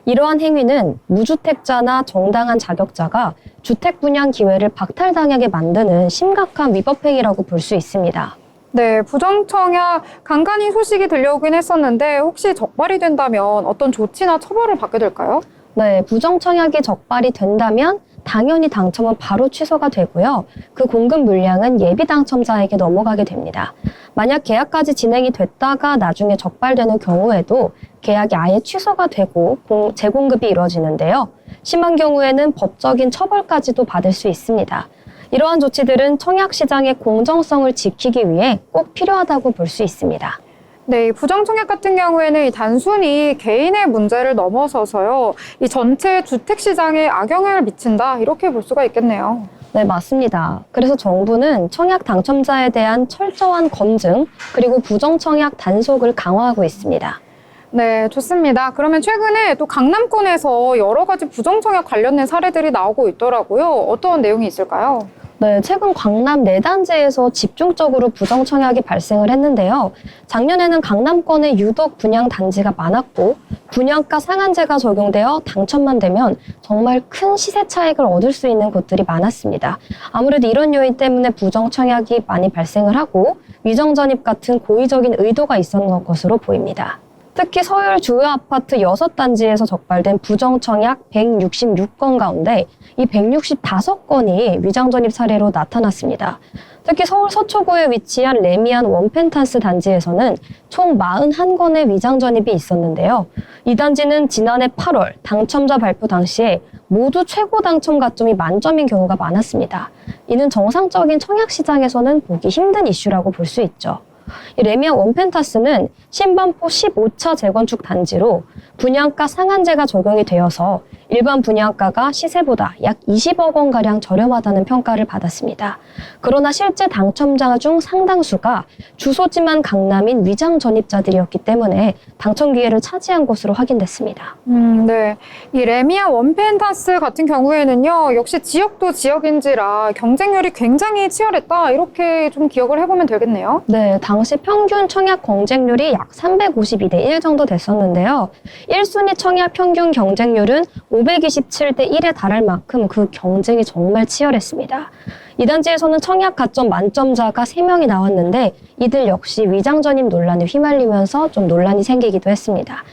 이러한 행위는 무주택자나 정당한 자격자가 주택 분양 기회를 박탈당하게 만드는 심각한 위법 행위라고 볼 수 있습니다. 네, 부정청약 간간히 소식이 들려오긴 했었는데 혹시 적발이 된다면 어떤 조치나 처벌을 받게 될까요? 네, 부정청약이 적발이 된다면 당연히 당첨은 바로 취소가 되고요. 그 공급 물량은 예비 당첨자에게 넘어가게 됩니다. 만약 계약까지 진행이 됐다가 나중에 적발되는 경우에도 계약이 아예 취소가 되고 재공급이 이루어지는데요. 심한 경우에는 법적인 처벌까지도 받을 수 있습니다. 이러한 조치들은 청약 시장의 공정성을 지키기 위해 꼭 필요하다고 볼 수 있습니다. 네, 이 부정청약 같은 경우에는 이 단순히 개인의 문제를 넘어서서요, 이 전체 주택 시장에 악영향을 미친다 이렇게 볼 수가 있겠네요. 네, 맞습니다. 그래서 정부는 청약 당첨자에 대한 철저한 검증 그리고 부정청약 단속을 강화하고 있습니다. 네, 좋습니다. 그러면 최근에 또 강남권에서 여러 가지 부정청약 관련된 사례들이 나오고 있더라고요. 어떤 내용이 있을까요? 네, 최근 광남 4단지에서 집중적으로 부정청약이 발생을 했는데요. 작년에는 강남권에 유독 분양 단지가 많았고 분양가 상한제가 적용되어 당첨만 되면 정말 큰 시세 차익을 얻을 수 있는 곳들이 많았습니다. 아무래도 이런 요인 때문에 부정청약이 많이 발생을 하고 위정전입 같은 고의적인 의도가 있었던 것으로 보입니다. 특히 서울 주요 아파트 6단지에서 적발된 부정청약 166건 가운데 이 165건이 위장전입 사례로 나타났습니다. 특히 서울 서초구에 위치한 레미안 원펜탄스 단지에서는 총 41건의 위장전입이 있었는데요. 이 단지는 지난해 8월 당첨자 발표 당시에 모두 최고 당첨 가점이 만점인 경우가 많았습니다. 이는 정상적인 청약 시장에서는 보기 힘든 이슈라고 볼 수 있죠. 이 레미안 원펜타스는 신반포 15차 재건축 단지로 분양가 상한제가 적용이 되어서 일반 분양가가 시세보다 약 20억 원가량 저렴하다는 평가를 받았습니다. 그러나 실제 당첨자 중 상당수가 주소지만 강남인 위장 전입자들이었기 때문에 당첨 기회를 차지한 것으로 확인됐습니다. 네. 이 레미안 원펜타스 같은 경우에는요, 역시 지역도 지역인지라 경쟁률이 굉장히 치열했다. 이렇게 좀 기억을 해보면 되겠네요. 네, 당시 평균 청약 경쟁률이 약 352대 1 정도 됐었는데요. 1순위 청약 평균 경쟁률은 527대 1에 달할 만큼 그 경쟁이 정말 치열했습니다. 이 단지에서는 청약 가점 만점자가 3명이 나왔는데 이들 역시 위장전입 논란에 휘말리면서 좀 논란이 생기기도 했습니다.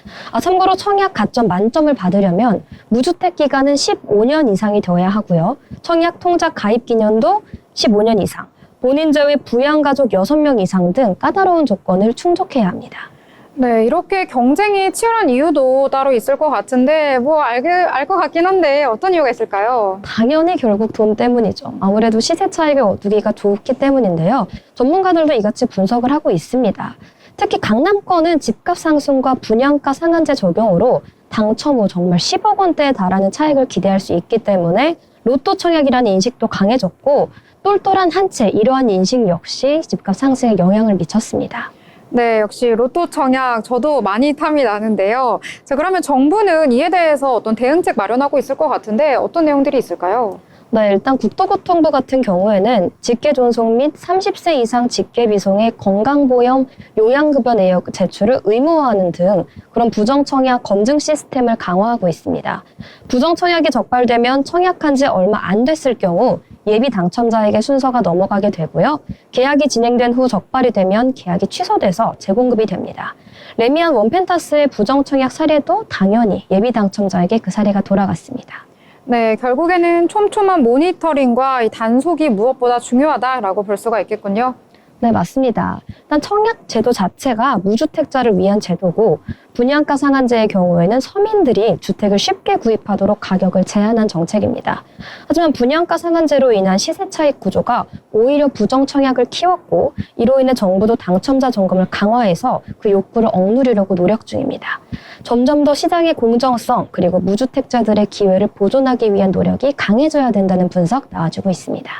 참고로 청약 가점 만점을 받으려면 무주택 기간은 15년 이상이 되어야 하고요. 청약 통장 가입 기간도 15년 이상, 본인 제외 부양가족 6명 이상 등 까다로운 조건을 충족해야 합니다. 네, 이렇게 경쟁이 치열한 이유도 따로 있을 것 같은데, 알 것 같긴 한데, 어떤 이유가 있을까요? 당연히 결국 돈 때문이죠. 아무래도 시세 차익을 얻기가 좋기 때문인데요. 전문가들도 이같이 분석을 하고 있습니다. 특히 강남권은 집값 상승과 분양가 상한제 적용으로 당첨 후 정말 10억 원대에 달하는 차익을 기대할 수 있기 때문에 로또 청약이라는 인식도 강해졌고 똘똘한 한 채 이러한 인식 역시 집값 상승에 영향을 미쳤습니다. 네, 역시 로또 청약 저도 많이 탐이 나는데요. 자, 그러면 정부는 이에 대해서 어떤 대응책 마련하고 있을 것 같은데 어떤 내용들이 있을까요? 네, 일단 국토교통부 같은 경우에는 직계존속 및 30세 이상 직계비송의 건강보험 요양급여 내역 제출을 의무화하는 등 그런 부정청약 검증 시스템을 강화하고 있습니다. 부정청약이 적발되면 청약한 지 얼마 안 됐을 경우 예비 당첨자에게 순서가 넘어가게 되고요. 계약이 진행된 후 적발이 되면 계약이 취소돼서 재공급이 됩니다. 레미안 원펜타스의 부정청약 사례도 당연히 예비 당첨자에게 그 사례가 돌아갔습니다. 네, 결국에는 촘촘한 모니터링과 이 단속이 무엇보다 중요하다라고 볼 수가 있겠군요. 네, 맞습니다. 일단 청약 제도 자체가 무주택자를 위한 제도고 분양가 상한제의 경우에는 서민들이 주택을 쉽게 구입하도록 가격을 제한한 정책입니다. 하지만 분양가 상한제로 인한 시세 차익 구조가 오히려 부정청약을 키웠고 이로 인해 정부도 당첨자 점검을 강화해서 그 욕구를 억누르려고 노력 중입니다. 점점 더 시장의 공정성 그리고 무주택자들의 기회를 보존하기 위한 노력이 강해져야 된다는 분석 나와주고 있습니다.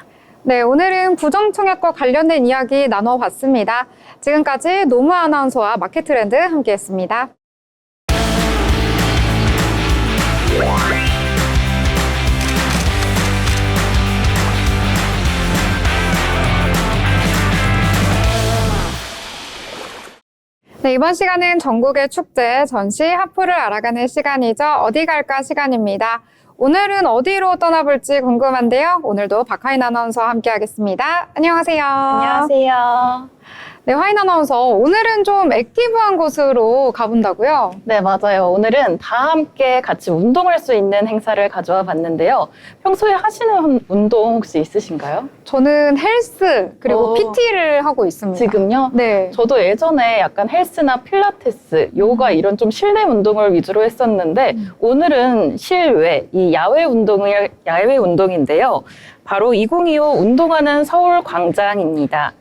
네, 오늘은 부정청약과 관련된 이야기 나눠봤습니다. 지금까지 노무 아나운서와 마켓트렌드 함께했습니다. 네, 이번 시간은 전국의 축제, 전시, 하프를 알아가는 시간이죠. 어디 갈까 시간입니다. 오늘은 어디로 떠나볼지 궁금한데요. 오늘도 박하인 아나운서와 함께하겠습니다. 안녕하세요. 안녕하세요. 네, 하인 아나운서, 오늘은 좀 액티브한 곳으로 가본다고요? 네, 맞아요. 오늘은 다 함께 같이 운동할 수 있는 행사를 가져와 봤는데요. 평소에 하시는 운동 혹시 있으신가요? 저는 헬스, 그리고 PT를 하고 있습니다. 지금요? 네. 저도 예전에 약간 헬스나 필라테스, 요가 이런 좀 실내 운동을 위주로 했었는데 오늘은 실외, 이 야외 운동인데요. 바로 2025 운동하는 서울 광장입니다.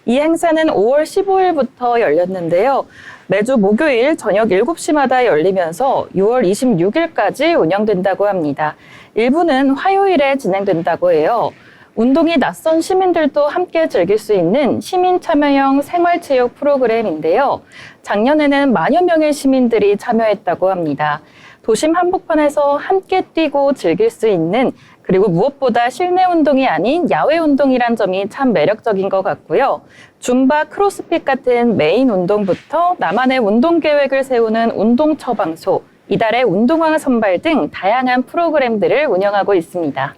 이 행사는 5월 15일부터 열렸는데요. 매주 목요일 저녁 7시마다 열리면서 6월 26일까지 운영된다고 합니다. 일부는 화요일에 진행된다고 해요. 운동이 낯선 시민들도 함께 즐길 수 있는 시민 참여형 생활체육 프로그램인데요. 작년에는 만여 명의 시민들이 참여했다고 합니다. 도심 한복판에서 함께 뛰고 즐길 수 있는 그리고 무엇보다 실내 운동이 아닌 야외 운동이란 점이 참 매력적인 것 같고요. 줌바, 크로스핏 같은 메인 운동부터 나만의 운동 계획을 세우는 운동 처방소, 이달의 운동왕 선발 등 다양한 프로그램들을 운영하고 있습니다.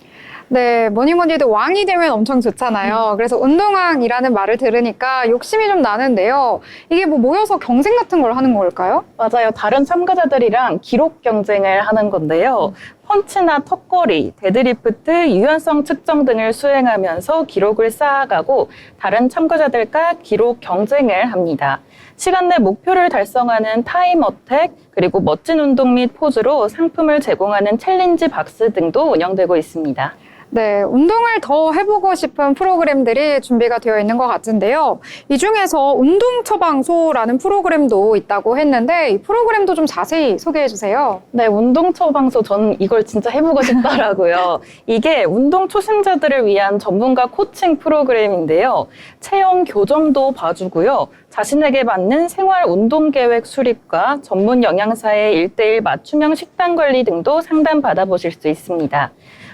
네, 뭐니 뭐니 해도 왕이 되면 엄청 좋잖아요. 그래서 운동왕이라는 말을 들으니까 욕심이 좀 나는데요. 이게 뭐 모여서 경쟁 같은 걸 하는 걸까요? 맞아요. 다른 참가자들이랑 기록 경쟁을 하는 건데요. 펀치나 턱걸이, 데드리프트, 유연성 측정 등을 수행하면서 기록을 쌓아가고 다른 참가자들과 기록 경쟁을 합니다. 시간 내 목표를 달성하는 타임 어택, 그리고 멋진 운동 및 포즈로 상품을 제공하는 챌린지 박스 등도 운영되고 있습니다. 네, 운동을 더 해보고 싶은 프로그램들이 준비가 되어 있는 것 같은데요. 이 중에서 운동 처방소라는 프로그램도 있다고 했는데 이 프로그램도 좀 자세히 소개해 주세요. 네, 운동 처방소 전 이걸 진짜 해보고 싶더라고요. 이게 운동 초심자들을 위한 전문가 코칭 프로그램인데요. 체형 교정도 봐주고요. 자신에게 맞는 생활 운동 계획 수립과 전문 영양사의 1:1 맞춤형 식단 관리 등도 상담 받아보실 수 있습니다.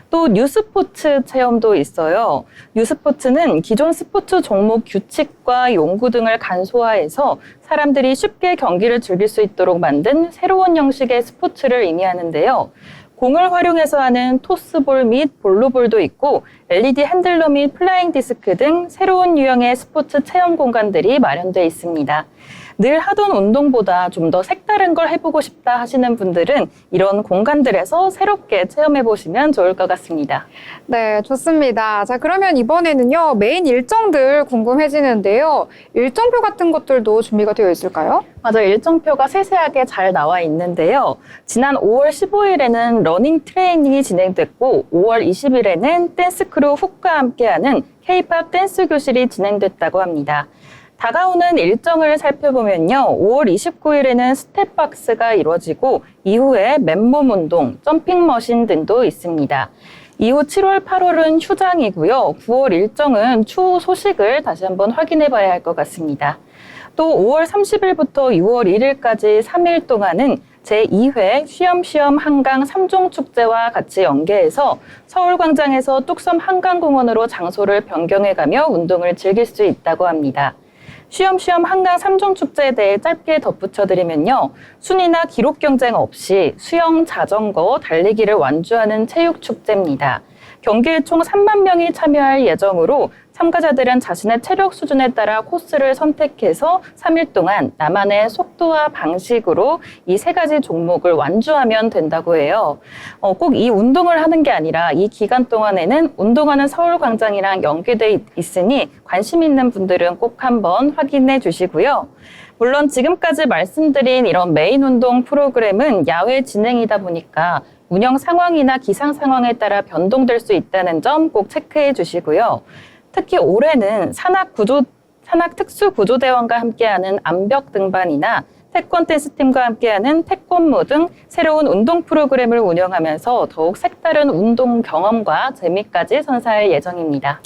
또 뉴스포츠 체험도 있어요. 뉴스포츠는 기존 스포츠 종목 규칙과 용구 등을 간소화해서 사람들이 쉽게 경기를 즐길 수 있도록 만든 새로운 형식의 스포츠를 의미하는데요. 공을 활용해서 하는 토스볼 및 볼로볼도 있고 LED 핸들러 및 플라잉 디스크 등 새로운 유형의 스포츠 체험 공간들이 마련되어 있습니다. 늘 하던 운동보다 좀 더 색다른 걸 해보고 싶다 하시는 분들은 이런 공간들에서 새롭게 체험해보시면 좋을 것 같습니다. 네, 좋습니다. 자, 그러면 이번에는요, 메인 일정들 궁금해지는데요. 일정표 같은 것들도 준비가 되어 있을까요? 맞아요. 일정표가 세세하게 잘 나와 있는데요. 지난 5월 15일에는 러닝 트레이닝이 진행됐고 5월 20일에는 댄스크루 훅과 함께하는 K-팝 댄스 교실이 진행됐다고 합니다. 다가오는 일정을 살펴보면요. 5월 29일에는 스텝박스가 이루어지고 이후에 맨몸 운동, 점핑머신 등도 있습니다. 이후 7월, 8월은 휴장이고요. 9월 일정은 추후 소식을 다시 한번 확인해 봐야 할 것 같습니다. 또 5월 30일부터 6월 1일까지 3일 동안은 제2회 쉬엄쉬엄 한강 3종 축제와 같이 연계해서 서울광장에서 뚝섬 한강공원으로 장소를 변경해가며 운동을 즐길 수 있다고 합니다. 쉬엄쉬엄 한강 3종 축제에 대해 짧게 덧붙여드리면요. 순위나 기록 경쟁 없이 수영, 자전거, 달리기를 완주하는 체육축제입니다. 경기에 총 3만 명이 참여할 예정으로 참가자들은 자신의 체력 수준에 따라 코스를 선택해서 3일 동안 나만의 속도와 방식으로 이 3가지 종목을 완주하면 된다고 해요. 꼭 이 운동을 하는 게 아니라 이 기간 동안에는 운동하는 서울광장이랑 연계돼 있으니 관심 있는 분들은 꼭 한번 확인해 주시고요. 물론 지금까지 말씀드린 이런 메인 운동 프로그램은 야외 진행이다 보니까 운영 상황이나 기상 상황에 따라 변동될 수 있다는 점 꼭 체크해 주시고요. 특히 올해는 산악 특수구조대원과 함께하는 암벽 등반이나 태권 댄스팀과 함께하는 태권무 등 새로운 운동 프로그램을 운영하면서 더욱 색다른 운동 경험과 재미까지 선사할 예정입니다.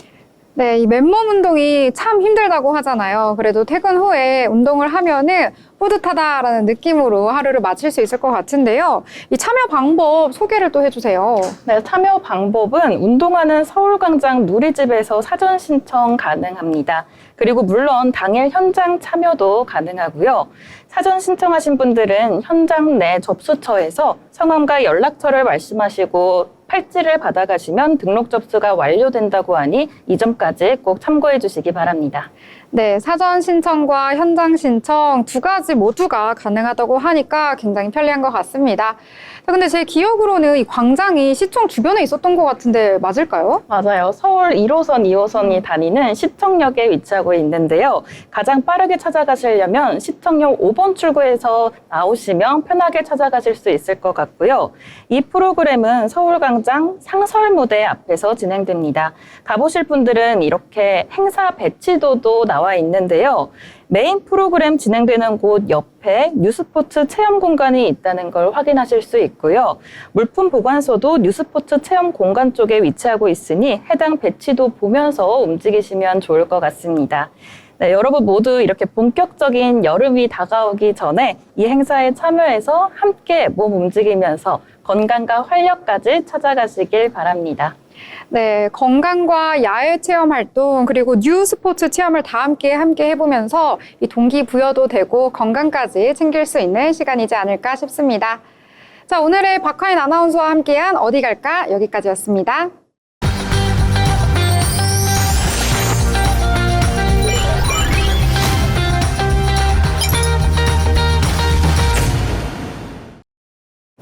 네, 이 맨몸 운동이 참 힘들다고 하잖아요. 그래도 퇴근 후에 운동을 하면은 뿌듯하다라는 느낌으로 하루를 마칠 수 있을 것 같은데요. 이 참여 방법 소개를 또 해주세요. 네, 참여 방법은 운동하는 서울광장 누리집에서 사전 신청 가능합니다. 그리고 물론 당일 현장 참여도 가능하고요. 사전 신청하신 분들은 현장 내 접수처에서 성함과 연락처를 말씀하시고 팔찌를 받아가시면 등록 접수가 완료된다고 하니 이 점까지 꼭 참고해 주시기 바랍니다. 네, 사전 신청과 현장 신청 2가지 모두가 가능하다고 하니까 굉장히 편리한 것 같습니다. 자, 근데 제 기억으로는 이 광장이 시청 주변에 있었던 것 같은데 맞을까요? 맞아요. 서울 1호선, 2호선이 다니는 시청역에 위치하고 있는데요. 가장 빠르게 찾아가시려면 시청역 5번 출구에서 나오시면 편하게 찾아가실 수 있을 것 같고요. 이 프로그램은 서울광장 상설무대 앞에서 진행됩니다. 가보실 분들은 이렇게 행사 배치도도 나와 있는데요. 메인 프로그램 진행되는 곳 옆에 뉴스포츠 체험 공간이 있다는 걸 확인하실 수 있고요. 물품 보관소도 뉴스포츠 체험 공간 쪽에 위치하고 있으니 해당 배치도 보면서 움직이시면 좋을 것 같습니다. 네, 여러분 모두 이렇게 본격적인 여름이 다가오기 전에 이 행사에 참여해서 함께 몸 움직이면서 건강과 활력까지 찾아가시길 바랍니다. 네, 건강과 야외 체험 활동 그리고 뉴 스포츠 체험을 다 함께 해보면서 이 동기부여도 되고 건강까지 챙길 수 있는 시간이지 않을까 싶습니다. 자, 오늘의 박하인 아나운서와 함께한 어디 갈까 여기까지였습니다.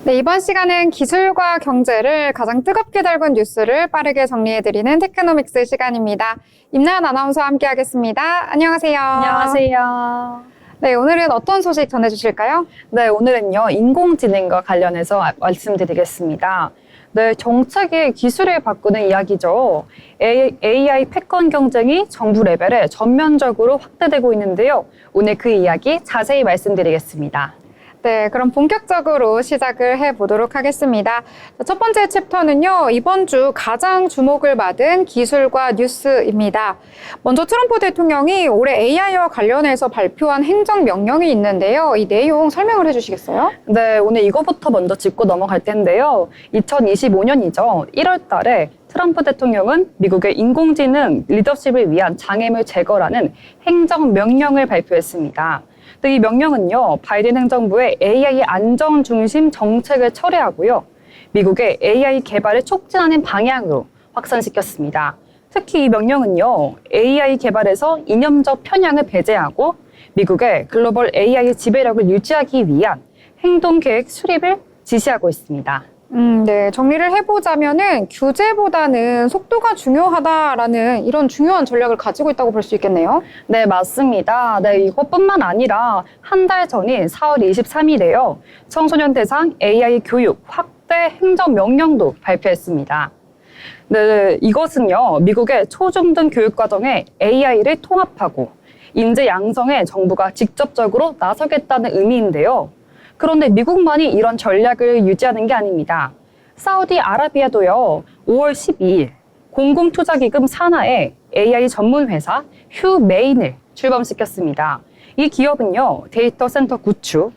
네, 이번 시간은 기술과 경제를 가장 뜨겁게 달군 뉴스를 빠르게 정리해드리는 테크노믹스 시간입니다. 임나연 아나운서와 함께하겠습니다. 안녕하세요. 안녕하세요. 네, 오늘은 어떤 소식 전해주실까요? 네, 오늘은요, 인공지능과 관련해서 말씀드리겠습니다. 네, 정책의 기술을 바꾸는 이야기죠. AI 패권 경쟁이 정부 레벨에 전면적으로 확대되고 있는데요. 오늘 그 이야기 자세히 말씀드리겠습니다. 네, 그럼 본격적으로 시작을 해보도록 하겠습니다. 첫 번째 챕터는요, 이번 주 가장 주목을 받은 기술과 뉴스입니다. 먼저 트럼프 대통령이 올해 AI와 관련해서 발표한 행정명령이 있는데요. 이 내용 설명을 해주시겠어요? 네, 오늘 이거부터 먼저 짚고 넘어갈 텐데요. 2025년이죠. 1월 달에 트럼프 대통령은 미국의 인공지능 리더십을 위한 장애물 제거라는 행정명령을 발표했습니다. 이 명령은요, 바이든 행정부의 AI 안전 중심 정책을 철회하고요, 미국의 AI 개발을 촉진하는 방향으로 확산시켰습니다. 특히 이 명령은요, AI 개발에서 이념적 편향을 배제하고 미국의 글로벌 AI 지배력을 유지하기 위한 행동계획 수립을 지시하고 있습니다. 네, 정리를 해보자면은 규제보다는 속도가 중요하다라는 이런 중요한 전략을 가지고 있다고 볼 수 있겠네요. 네, 맞습니다. 네, 이것뿐만 아니라 한 달 전인 4월 23일에요. 청소년 대상 AI 교육 확대 행정명령도 발표했습니다. 네, 이것은요, 미국의 초중등 교육과정에 AI를 통합하고 인재 양성에 정부가 직접적으로 나서겠다는 의미인데요. 그런데 미국만이 이런 전략을 유지하는 게 아닙니다. 사우디아라비아도요, 5월 12일 공공투자기금 산하에 AI 전문 회사 휴메인을 출범시켰습니다. 이 기업은요, 데이터 센터 구축,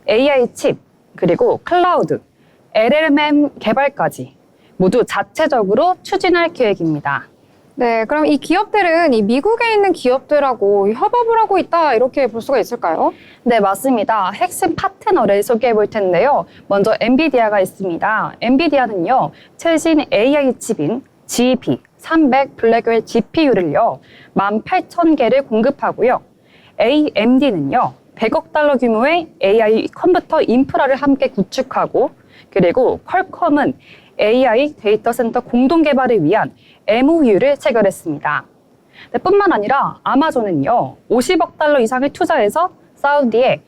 AI 칩, 그리고 클라우드, LLM 개발까지 모두 자체적으로 추진할 계획입니다. 네, 그럼 이 기업들은 이 미국에 있는 기업들하고 협업을 하고 있다 이렇게 볼 수가 있을까요? 네, 맞습니다. 핵심 파트너를 소개해 볼 텐데요. 먼저 엔비디아가 있습니다. 엔비디아는요, 최신 AI 칩인 GB300 블랙웰 GPU를요, 18,000개를 공급하고요. AMD는요, 100억 달러 규모의 AI 컴퓨터 인프라를 함께 구축하고, 그리고 퀄컴은 AI 데이터 센터 공동 개발을 위한 MOU를 체결했습니다. 뿐만 아니라 아마존은요, 50억 달러 이상을 투자해서 사우디에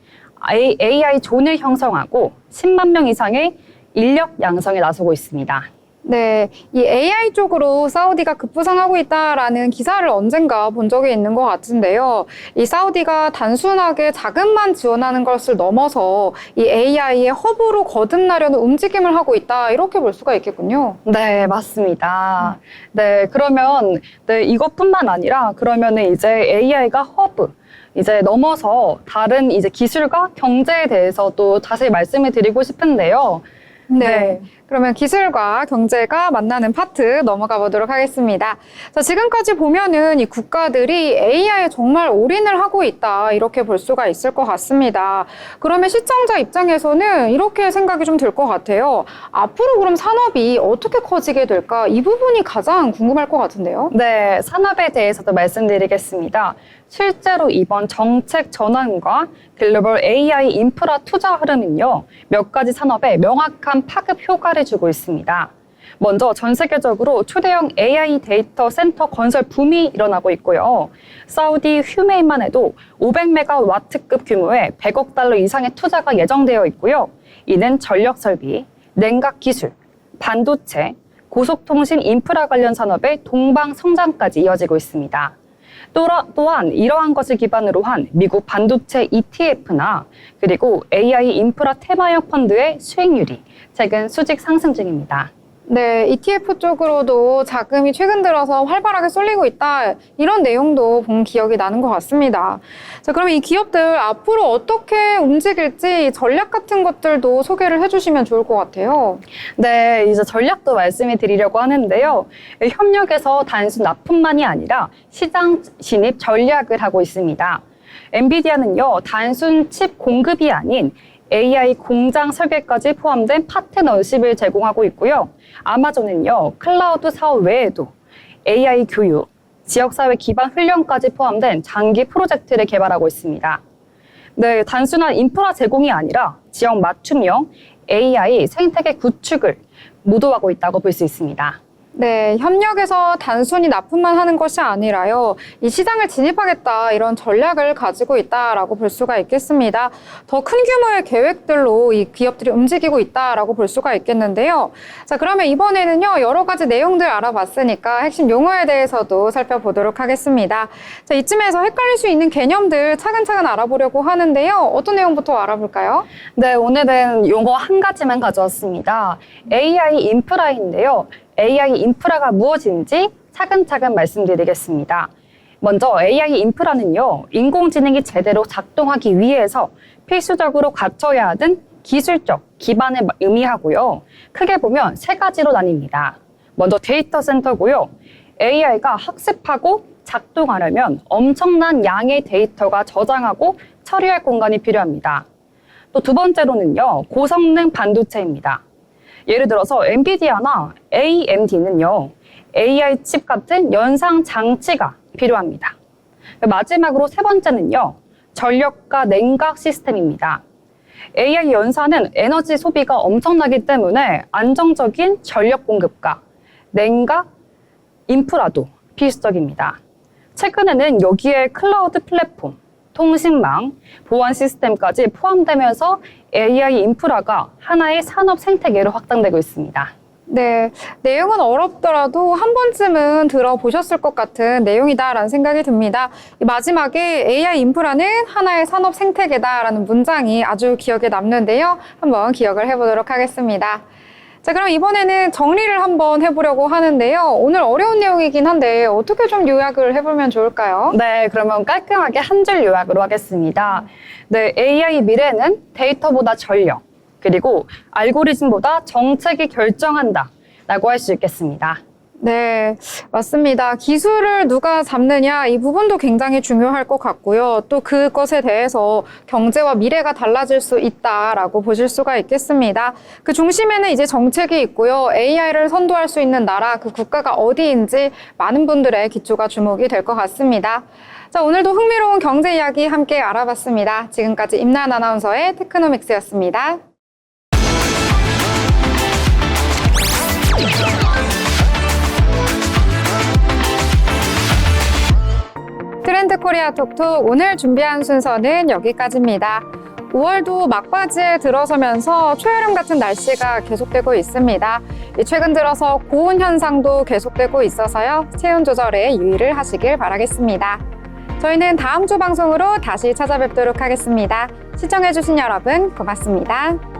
AI 존을 형성하고 10만 명 이상의 인력 양성에 나서고 있습니다. 네, 이 AI 쪽으로 사우디가 급부상하고 있다라는 기사를 언젠가 본 적이 있는 것 같은데요. 이 사우디가 단순하게 자금만 지원하는 것을 넘어서 이 AI의 허브로 거듭나려는 움직임을 하고 있다 이렇게 볼 수가 있겠군요. 네, 맞습니다. 네, 그러면 네, 이것뿐만 아니라 그러면은 이제 AI가 허브 이제 넘어서 다른 이제 기술과 경제에 대해서 또 자세히 말씀을 드리고 싶은데요. 네. 그러면 기술과 경제가 만나는 파트 넘어가 보도록 하겠습니다. 자, 지금까지 보면은 이 국가들이 AI에 정말 올인을 하고 있다 이렇게 볼 수가 있을 것 같습니다. 그러면 시청자 입장에서는 이렇게 생각이 좀 들 것 같아요. 앞으로 그럼 산업이 어떻게 커지게 될까? 이 부분이 가장 궁금할 것 같은데요. 네, 산업에 대해서도 말씀드리겠습니다. 실제로 이번 정책 전환과 글로벌 AI 인프라 투자 흐름은요, 몇 가지 산업에 명확한 파급 효과를 주고 있습니다. 먼저 전 세계적으로 초대형 AI 데이터 센터 건설 붐이 일어나고 있고요. 사우디 휴메인만 해도 500메가와트급 규모의 100억 달러 이상의 투자가 예정되어 있고요. 이는 전력 설비, 냉각 기술, 반도체, 고속통신 인프라 관련 산업의 동방 성장까지 이어지고 있습니다. 또한 이러한 것을 기반으로 한 미국 반도체 ETF나 그리고 AI 인프라 테마형 펀드의 수익률이 최근 수직 상승 중입니다. 네, ETF 쪽으로도 자금이 최근 들어서 활발하게 쏠리고 있다. 이런 내용도 본 기억이 나는 것 같습니다. 자, 그럼 이 기업들 앞으로 어떻게 움직일지 전략 같은 것들도 소개를 해주시면 좋을 것 같아요. 네, 이제 전략도 말씀해 드리려고 하는데요. 협력에서 단순 납품만이 아니라 시장 진입 전략을 하고 있습니다. 엔비디아는요, 단순 칩 공급이 아닌 AI 공장 설계까지 포함된 파트너십을 제공하고 있고요. 아마존은요, 클라우드 사업 외에도 AI 교육, 지역사회 기반 훈련까지 포함된 장기 프로젝트를 개발하고 있습니다. 네, 단순한 인프라 제공이 아니라 지역 맞춤형 AI 생태계 구축을 모도하고 있다고 볼 수 있습니다. 네, 협력에서 단순히 납품만 하는 것이 아니라요, 이 시장을 진입하겠다 이런 전략을 가지고 있다라고 볼 수가 있겠습니다. 더 큰 규모의 계획들로 이 기업들이 움직이고 있다라고 볼 수가 있겠는데요. 자, 그러면 이번에는요, 여러 가지 내용들 알아봤으니까 핵심 용어에 대해서도 살펴보도록 하겠습니다. 자, 이쯤에서 헷갈릴 수 있는 개념들 차근차근 알아보려고 하는데요. 어떤 내용부터 알아볼까요? 네, 오늘은 용어 한 가지만 가져왔습니다. AI 인프라인데요. AI 인프라가 무엇인지 차근차근 말씀드리겠습니다. 먼저 AI 인프라는요, 인공지능이 제대로 작동하기 위해서 필수적으로 갖춰야 하는 기술적 기반을 의미하고요. 크게 보면 세 가지로 나뉩니다. 먼저 데이터 센터고요. AI가 학습하고 작동하려면 엄청난 양의 데이터가 저장하고 처리할 공간이 필요합니다. 또 두 번째로는요, 고성능 반도체입니다. 예를 들어서 엔비디아나 AMD는요, AI 칩 같은 연상 장치가 필요합니다. 마지막으로 세 번째는요, 전력과 냉각 시스템입니다. AI 연사는 에너지 소비가 엄청나기 때문에 안정적인 전력 공급과 냉각 인프라도 필수적입니다. 최근에는 여기에 클라우드 플랫폼, 통신망, 보안 시스템까지 포함되면서 AI 인프라가 하나의 산업 생태계로 확장되고 있습니다. 네, 내용은 어렵더라도 한 번쯤은 들어보셨을 것 같은 내용이다라는 생각이 듭니다. 이 마지막에 AI 인프라는 하나의 산업 생태계다라는 문장이 아주 기억에 남는데요. 한번 기억을 해보도록 하겠습니다. 자, 그럼 이번에는 정리를 한번 해보려고 하는데요. 오늘 어려운 내용이긴 한데 어떻게 좀 요약을 해보면 좋을까요? 네, 그러면 깔끔하게 한 줄 요약으로 하겠습니다. 네, AI 미래는 데이터보다 전력, 그리고 알고리즘보다 정책이 결정한다 라고 할 수 있겠습니다. 네, 맞습니다. 기술을 누가 잡느냐 이 부분도 굉장히 중요할 것 같고요. 또 그것에 대해서 경제와 미래가 달라질 수 있다라고 보실 수가 있겠습니다. 그 중심에는 이제 정책이 있고요. AI를 선도할 수 있는 나라, 그 국가가 어디인지 많은 분들의 기초가 주목이 될 것 같습니다. 자, 오늘도 흥미로운 경제 이야기 함께 알아봤습니다. 지금까지 임나은 아나운서의 테크노믹스였습니다. 트렌드 코리아 톡톡 오늘 준비한 순서는 여기까지입니다. 5월도 막바지에 들어서면서 초여름 같은 날씨가 계속되고 있습니다. 최근 들어서 고온 현상도 계속되고 있어서요. 체온 조절에 유의를 하시길 바라겠습니다. 저희는 다음 주 방송으로 다시 찾아뵙도록 하겠습니다. 시청해주신 여러분 고맙습니다.